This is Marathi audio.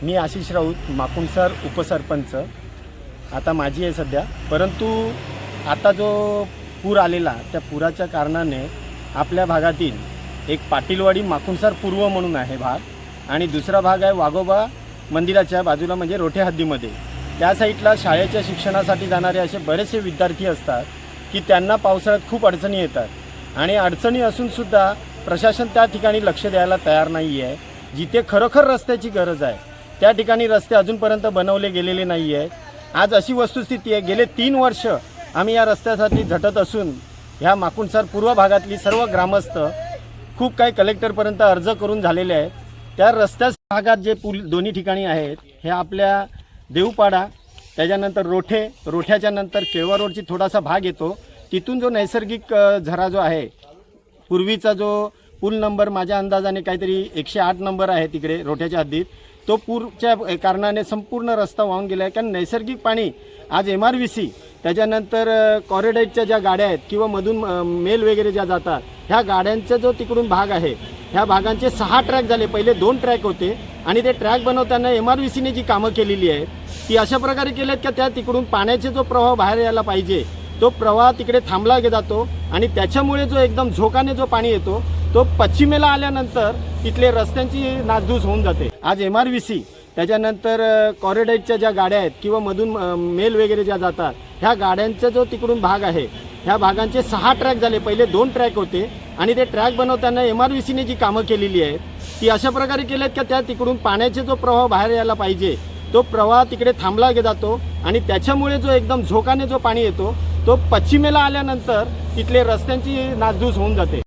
मी आशिष राऊत माकुणसार उपसरपंच आता माझी आहे सध्या। परंतु आता जो पूर आलेला त्या पुराच्या कारणाने आपल्या भागातील एक पाटीलवाडी माकुणसार पूर्व म्हणून आहे भाग, आणि दुसरा भाग आहे वाघोबा मंदिराच्या बाजूला म्हणजे रोठे हद्दीमध्ये। त्या साईडला शाळेच्या शिक्षणासाठी जाणारे असे बरेचसे विद्यार्थी असतात की त्यांना पावसाळ्यात खूप अडचणी येतात, आणि अडचणी असूनसुद्धा प्रशासन त्या ठिकाणी लक्ष द्यायला तयार नाही आहे। जिथे खरोखर रस्त्याची गरज आहे त्या ठिकाणी रस्ते अजूनपर्यंत बनवले गेलेले नाही आहेत। आज अशी वस्तुस्थिती आहे, गेले 3 वर्ष आम्ही या रस्त्यासाठी झटत असून ह्या माकुणसार पूर्व भागातली सर्व ग्रामस्थ खूप काही कलेक्टरपर्यंत अर्ज करून झालेले आहेत। त्या रस्त्या भागात जे पूल दोन्ही ठिकाणी आहेत हे आपल्या देवपाडा, त्याच्यानंतर रोठ्याच्या नंतर केळवा रोडची थोडासा भाग येतो। तिथून जो नैसर्गिक झरा जो आहे, पूर्वीचा जो पूल नंबर माझ्या अंदाजाने काहीतरी 108 नंबर आहे तिकडे रोठ्याच्या हद्दीत, तो पूरच्या कारणाने संपूर्ण रस्ता वाहून गेला आहे। कारण नैसर्गिक पाणी आज MRVC त्याच्यानंतर कॉरिडॉरच्या ज्या गाड्या आहेत किंवा मधून मेल वगैरे ज्या जातात, ह्या गाड्यांचा जो तिकडून भाग आहे ह्या भागांचे 6 ट्रॅक झाले। पहिले 2 ट्रॅक होते, आणि ते ट्रॅक बनवताना MRVCने जी कामं केलेली आहेत ती अशा प्रकारे केली आहेत की त्या तिकडून पाण्याचे जो प्रवाह बाहेर यायला पाहिजे तो प्रवाह तिकडे थांबला जातो, आणि त्याच्यामुळे जो एकदम झोकाने जो पाणी येतो तो पश्चिमेला आल्यानंतर तिथले रस्त्यांची नासधूस होऊन जाते। आज MRVC त्याच्यानंतर कॉरिडॉरच्या ज्या गाड्या आहेत किंवा मधून मेल वगैरे ज्या जातात, ह्या गाड्यांचा जो तिकडून भाग आहे ह्या भागांचे 6 ट्रॅक झाले। पहिले 2 ट्रॅक होते, आणि ते ट्रॅक बनवताना MRVCने जी कामं केलेली आहेत ती अशा प्रकारे केली आहेत की त्या तिकडून पाण्याचे जो प्रवाह बाहेर यायला पाहिजे तो प्रवाह तिकडे थांबला जातो, आणि त्याच्यामुळे जो एकदम झोकाने जो पाणी येतो तो पश्चिमेला आल्यानंतर तिथले रस्त्यांची नासधूस होऊन जाते।